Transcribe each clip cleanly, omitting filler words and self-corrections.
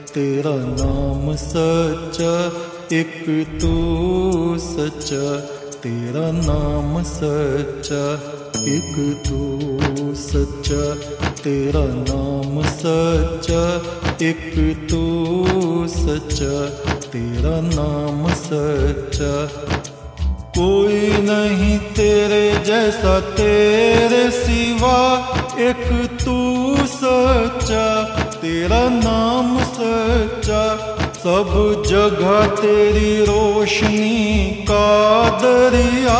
तेरा नाम सच्चा, एक तू सच्चा, तेरा नाम सच्चा, एक तू सच्चा, तेरा नाम सच्चा, एक तू सच्चा, तेरा नाम सच्चा। कोई नहीं तेरे जैसा तेरे सिवा, एक तू सच्चा, तेरा नाम सच्चा। सब जगह तेरी रोशनी का दरिया,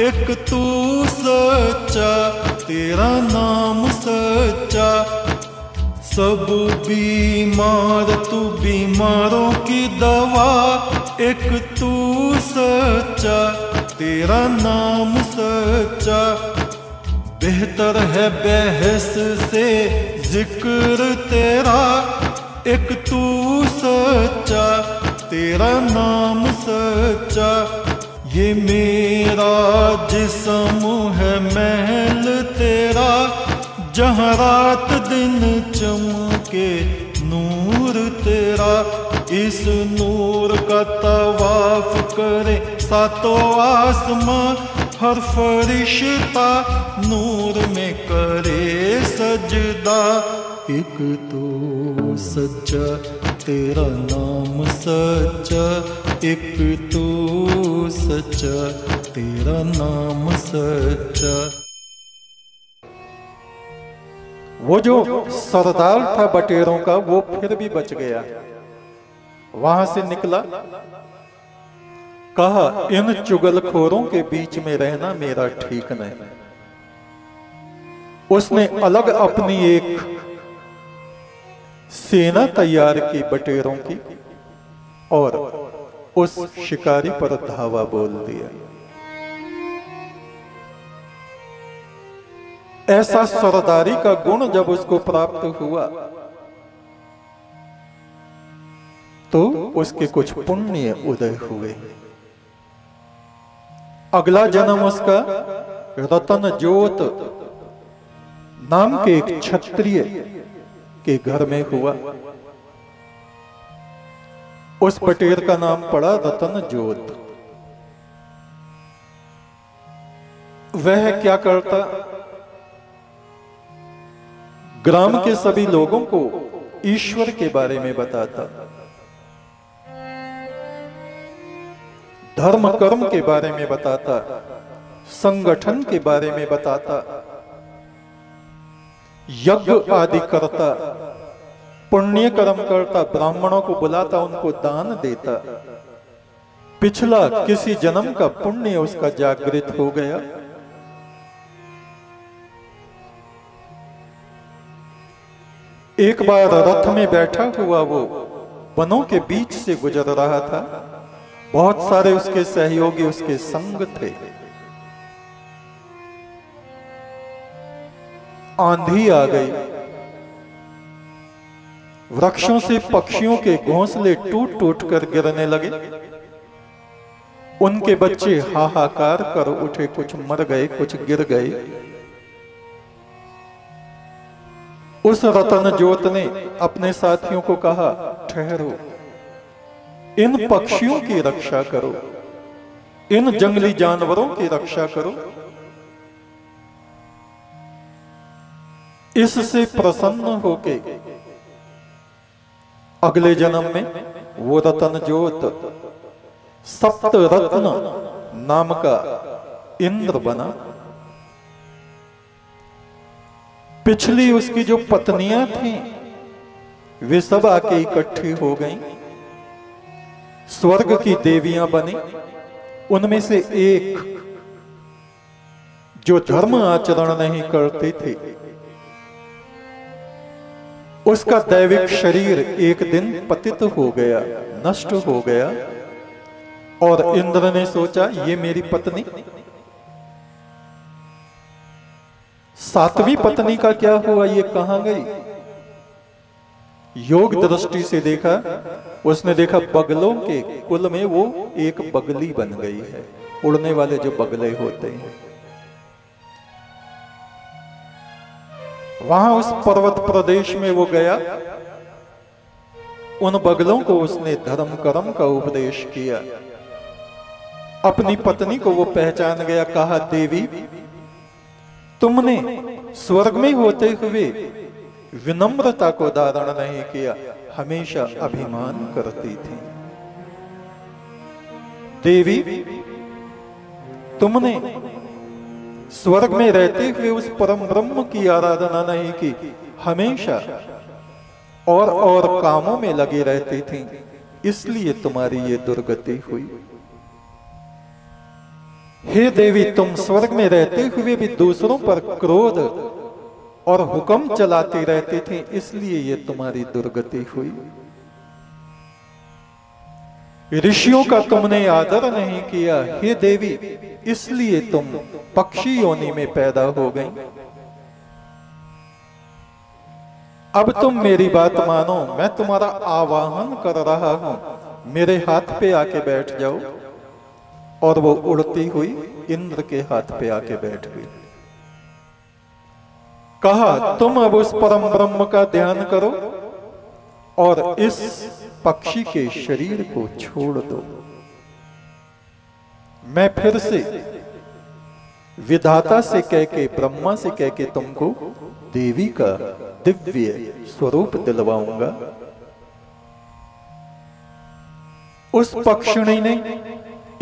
एक तू सच्चा, तेरा नाम सच्चा। सब बीमार तू बीमारों की दवा, एक तू सच्चा, तेरा नाम सच्चा। बेहतर है बहस से जिक्र तेरा, एक तू सच्चा, तेरा नाम सच्चा। ये मेरा जिस्म है महल तेरा, जहाँ रात दिन चमके नूर तेरा। इस नूर का तवाफ करे सातों आसमां, हर फरिश्ता नूर में करे सजदा। एक तो सच्चा, तेरा नाम सच्चा, एक तो सच्चा, तेरा नाम सच्चा। वो जो सरदार था बटेरों का, वो फिर भी बच गया। वहां से निकला, कहा इन चुगलखोरों के बीच में रहना मेरा ठीक नहीं। उसने अलग अपनी एक सेना तैयार की बटेरों की, और उस शिकारी पर धावा बोल दिया। ऐसा सरदारी का गुण जब उसको प्राप्त हुआ, तो उसके कुछ पुण्य उदय हुए। अगला जन्म उसका रतन जोत नाम के एक क्षत्रिय के घर में हुआ। उस बटेर का नाम पड़ा रतन जोत। वह क्या करता, ग्राम के सभी लोगों को ईश्वर के बारे में बताता, धर्म कर्म के बारे में बताता, संगठन के बारे में बताता, यज्ञ आदि करता, पुण्य कर्म करता, ब्राह्मणों को बुलाता, उनको दान देता। पिछला किसी जन्म का पुण्य उसका जागृत हो गया। एक बार रथ में बैठा हुआ वो वनों के बीच से गुजर रहा था। बहुत सारे उसके सहयोगी उसके संग थे। आंधी आ गई, वृक्षों से पक्षियों के घोंसले टूट टूट कर गिरने लगे। उनके बच्चे हाहाकार कर उठे, कुछ मर गए, कुछ गिर गए। उस रतन जोत ने अपने साथियों को कहा, ठहरो, इन पक्षियों की रक्षा करो, इन जंगली जानवरों की रक्षा करो। इससे प्रसन्न होके अगले जन्म में वो रतन जोत सप्त रत्न नाम का इंद्र बना। पिछली उसकी जो पत्नियां थीं, वे सब आके इकट्ठी हो गईं, स्वर्ग की देवियां बनी। उनमें से एक जो धर्म आचरण नहीं करती थी, उसका दैविक शरीर एक दिन पतित हो गया, नष्ट हो गया। और इंद्र ने सोचा, ये मेरी पत्नी, सातवीं पत्नी का क्या हुआ, ये कहां गई? योग दृष्टि से देखा, उसने देखा बगलों के कुल में वो एक बगली बन गई है, उड़ने वाले जो बगले होते हैं। वहां उस पर्वत प्रदेश में वो गया उन बगलों को उसने धर्म कर्म का उपदेश किया। अपनी पत्नी को वो पहचान गया। कहा, देवी, तुमने स्वर्ग में होते हुए विनम्रता को धारण नहीं किया, हमेशा अभिमान करती थी। देवी, तुमने स्वर्ग में रहते हुए उस परम ब्रह्म की आराधना नहीं की, हमेशा और कामों में लगी रहती थी, इसलिए तुम्हारी ये दुर्गति हुई। हे देवी, तुम स्वर्ग में रहते हुए भी दूसरों पर क्रोध और हुक्म चलाती रहती थी, इसलिए ये तुम्हारी दुर्गति हुई। ऋषियों का तुमने आदर नहीं किया, हे देवी, इसलिए तुम पक्षी योनि में पैदा हो गई। अब तुम मेरी बात मानो, मैं तुम्हारा आवाहन कर रहा हूं, मेरे हाथ पे आके बैठ जाओ। और वो उड़ती हुई इंद्र के हाथ पे आके बैठ गई। कहा, तुम अब उस परम ब्रह्म का ध्यान करो और इस पक्षी के शरीर को छोड़ दो। मैं फिर से विधाता से कह के, ब्रह्मा से कह के तुमको देवी का दिव्य स्वरूप दिलवाऊंगा। उस पक्षिणी ने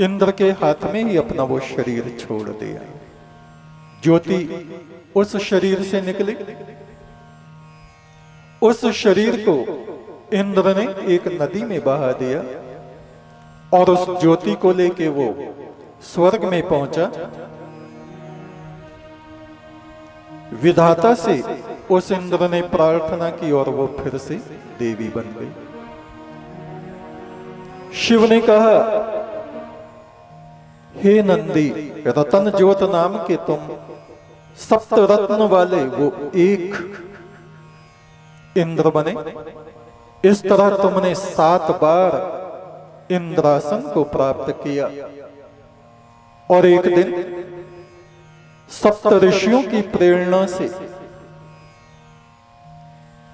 इंद्र के हाथ में ही अपना वो शरीर छोड़ दिया। ज्योति उस शरीर से निकली। उस शरीर को इंद्र ने एक नदी में बहा दिया और उस ज्योति को लेके वो स्वर्ग में पहुंचा। विधाता से उस इंद्र ने प्रार्थना की और वो फिर से देवी बन गई। शिव ने कहा, हे नंदी, रतन ज्योत नाम के तुम सप्त रत्न वाले वो एक इंद्र बने। इस तरह तुमने 7 बार इंद्रासन को प्राप्त किया और एक दिन सप्त ऋषियों की प्रेरणा से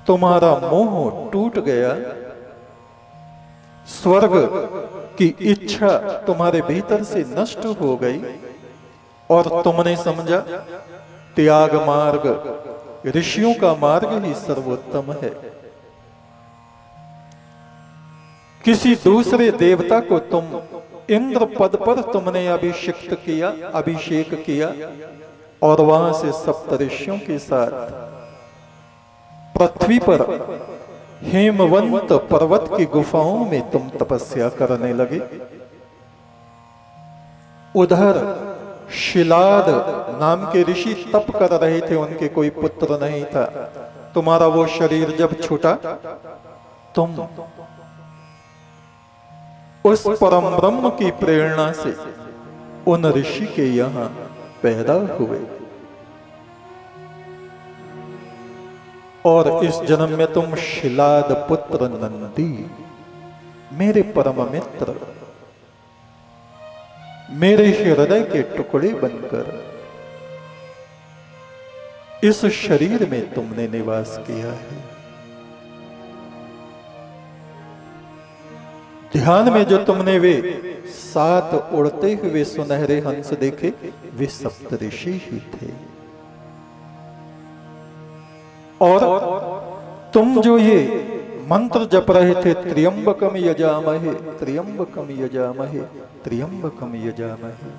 तुम्हारा मोह टूट गया। स्वर्ग की इच्छा तुम्हारे भीतर से नष्ट हो गई और तुमने समझा त्याग मार्ग, ऋषियों का मार्ग ही सर्वोत्तम है। किसी दूसरे देवता को तुम इंद्र पद पर तुमने अभिषेक किया और वहां से सप्तऋषियों के साथ पृथ्वी पर हेमवंत पर्वत की गुफाओं में तुम तपस्या करने लगे। उधर शिलाद नाम के ऋषि तप कर रहे थे, उनके कोई पुत्र नहीं था। तुम्हारा वो शरीर जब छूटा, तुम उस परम ब्रह्म की प्रेरणा से उन ऋषि के यहां पैदा हुए और इस जन्म में तुम शिलाद पुत्र नंदी, मेरे परम मित्र, मेरे हृदय के टुकड़े बनकर इस शरीर में तुमने निवास किया है। ध्यान में जो तुमने वे 7 उड़ते हुए सुनहरे हंस देखे, वे सप्तऋषि ही थे। और तुम जो ये मंत्र जप रहे थे, त्र्यंबकम यजामहे, त्र्यंबकम यजामहे, त्र्यंबकम यजामहे,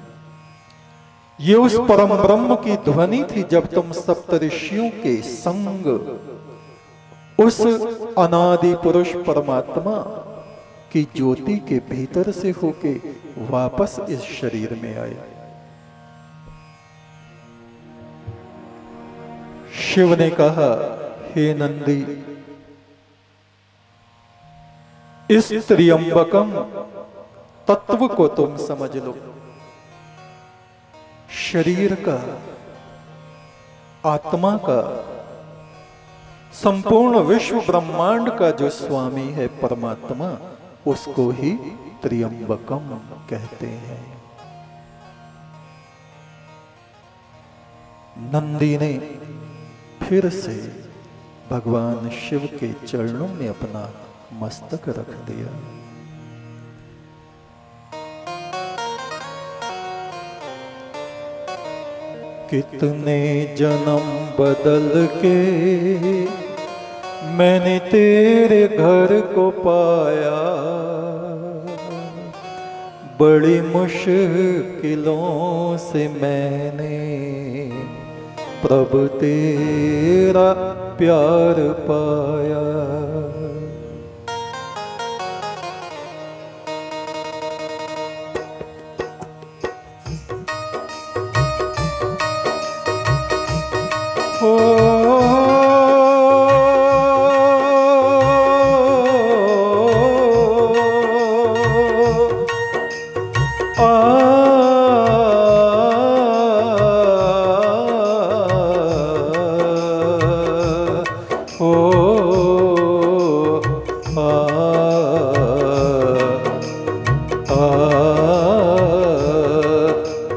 ये उस परम ब्रह्म की ध्वनि थी जब तुम सप्तऋषियों के संग उस अनादि पुरुष परमात्मा की ज्योति के भीतर से होके वापस इस शरीर में आए। शिव ने कहा, हे नंदी, इस त्र्यंबकम तत्व को तुम समझ लो। शरीर का, आत्मा का, संपूर्ण विश्व ब्रह्मांड का जो स्वामी है परमात्मा, उसको ही त्र्यंबकम कहते हैं। नंदी ने फिर से भगवान शिव के चरणों में अपना मस्तक रख दिया। कितने जन्म बदल के मैंने तेरे घर को पाया, बड़ी मुश्किलों से मैंने प्रभु तेरा प्यार पाया। हो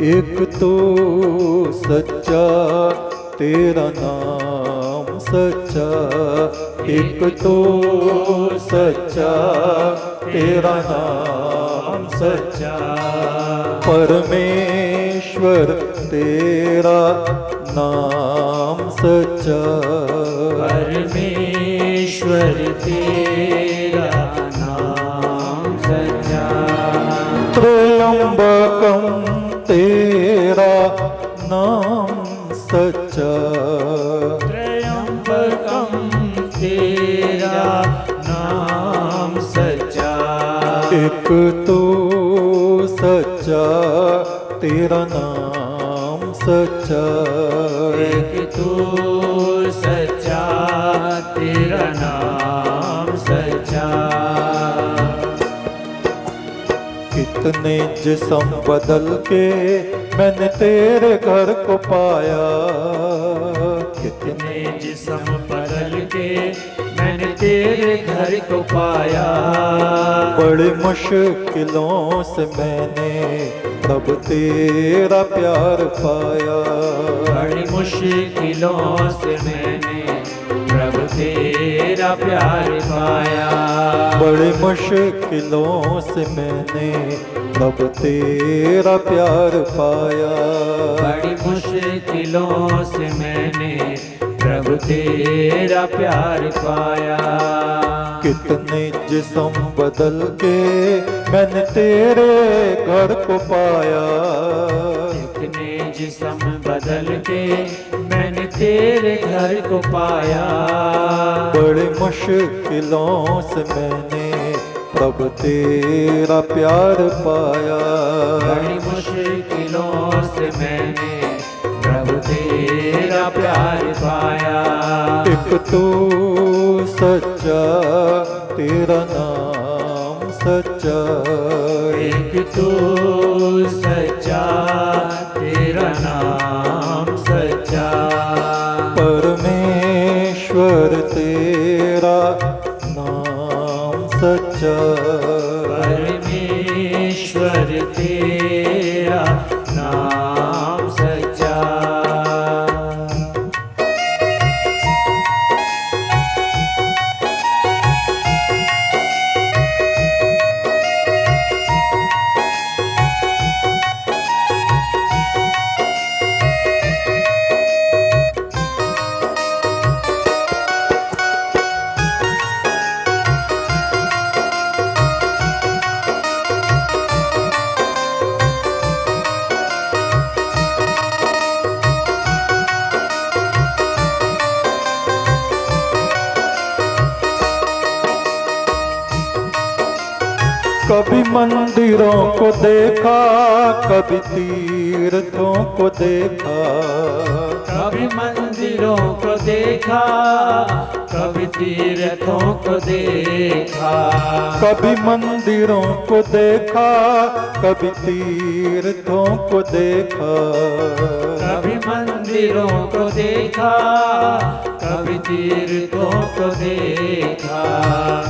एक तो सच्चा तेरा नाम सच्चा, एक तो सच्चा तेरा नाम सच्चा, परमेश्वर तेरा नाम सच्चा, परमेश्वर तेरा नाम सच्चा, त्र्यंबकम तेरा नाम सच्चा, त्र्यंबकम तेरा नाम सच्चा, एक तो सच्चा तेरा नाम सच्चा, एक तो सच्चा तेरा नाम सच्चा। कितने जिस्म बदल के मैंने तेरे घर को पाया, कितने जिस्म बदल के मैंने तेरे घर को पाया, बड़ी मुश्किलों से मैंने प्रभु तेरा प्यार पाया, बड़ी मुश्किलों से मैंने प्रभु तेरा प्यार पाया, बड़ी मुश्किलों से मैंने प्रभु तेरा प्यार पाया, बड़ी मुश्किलों से मैंने प्रभु तेरा प्यार पाया। कितने जिस्म बदल के मैंने तेरे घर को पाया, कितने जिस्म बदल के मैंने तेरे घर को पाया, बड़ी मुश्किलों से मैंने प्रभु तेरा प्यार पाया, बड़ी मुश्किलों से मैंने प्रभु तेरा प्यार पाया। एक तो सच्चा तेरा नाम सच्चा, एक तो सच्चा तेरा नाम सच्चा, परमेश्वर तेरा नाम सच्चा, परमेश्वर तेरा नाम सच्चा। कभी मंदिरों को देखा, कभी तीर्थों को देखा, कभी मंदिरों को देखा, कभी तीर्थों को देखा, कभी मंदिरों को देखा, कभी तीर्थों को देखा, कभी मंदिरों को देखा, कभी तीर्थों को देखा,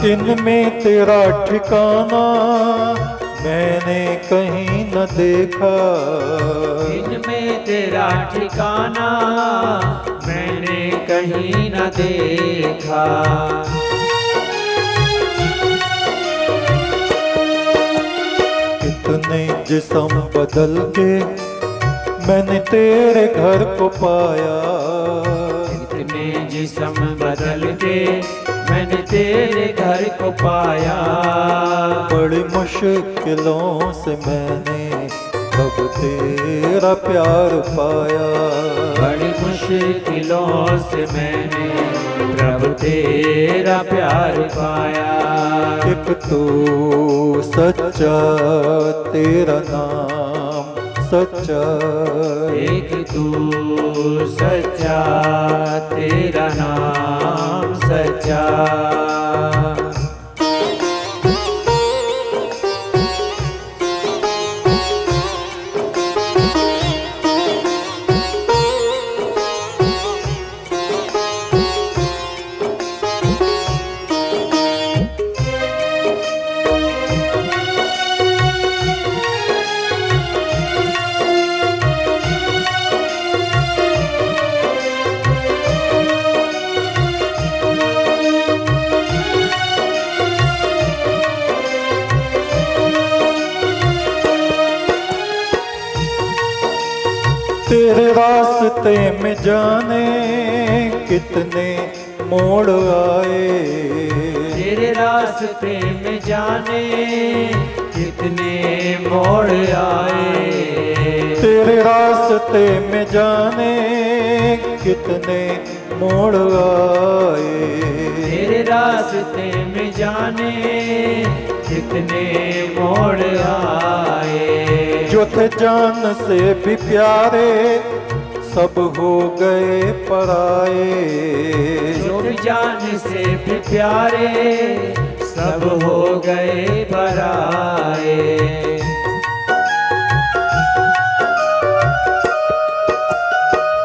इनमें तेरा ठिकाना मैंने कहीं न देखा, इनमें तेरा ठिकाना मैंने कहीं न देखा। जिस्म बदल के मैंने तेरे घर को पाया। इतने जिस्म बदल के मैंने तेरे घर को पाया। बड़ी मुश्किलों से मैंने अब तेरा प्यार पाया। बड़ी मुश्किलों से मैंने प्रभु तेरा प्यार पाया। एक तू सच्चा, तेरा नाम सच्चा। एक तू सच्चा, तेरा नाम सच्चा। तेरे रास्ते में जाने कितने मोड़ आए। तेरे रास्ते में जाने कितने मोड़ आए। तेरे रास्ते में जाने कितने मोड़ आए। तेरे रास्ते में जाने कितने मोड़ आए। जो थे जान से भी प्यारे सब हो गए पराए। जो जान से भी प्यारे सब हो गए पराए।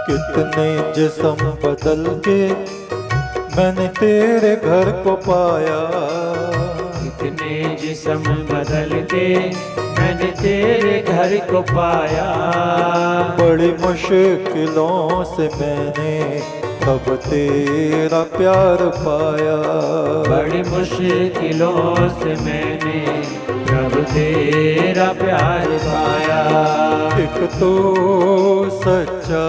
कितने जिस्म बदल के मैंने तेरे घर को पाया। कितने जिस्म बदल के मैंने तेरे घर को पाया। बड़ी मुश्किलों से मैंने अब तेरा प्यार पाया। बड़ी मुश्किलों से मैंने प्रभु तेरा प्यार पाया। एक तो सच्चा,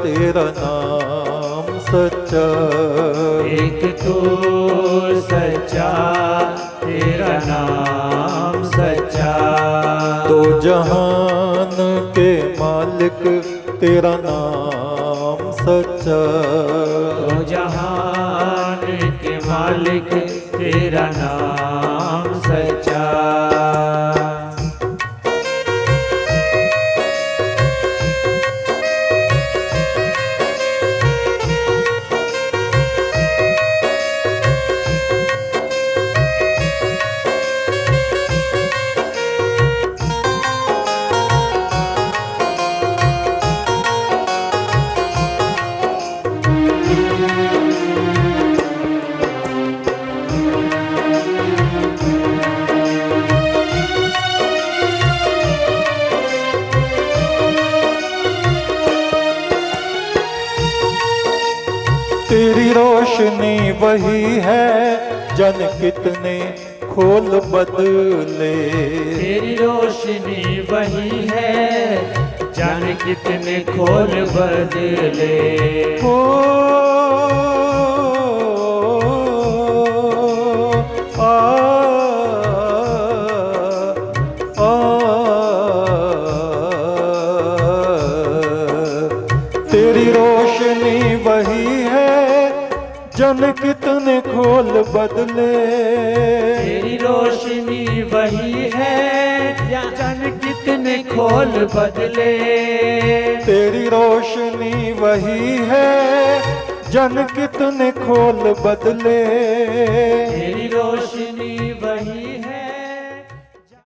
तेरा नाम सच्चा। एक तो सच्चा, तेरा नाम सच्चा। दो जहान के मालिक तेरा नाम सच्चा। दो जहान के मालिक तेरा नाम सच्चा। तेरी रोशनी वही है जन कितने खोल बदले। तेरी रोशनी वही है जाने कितने खोल बदले। हो आ, आ, तेरी रोशनी वही है जन कितने खोल बदले। तेरी रोशनी वही है जाने कितने खोल बदले। तेरी रोशनी वही है जन कितने खोल बदले। तेरी रोशनी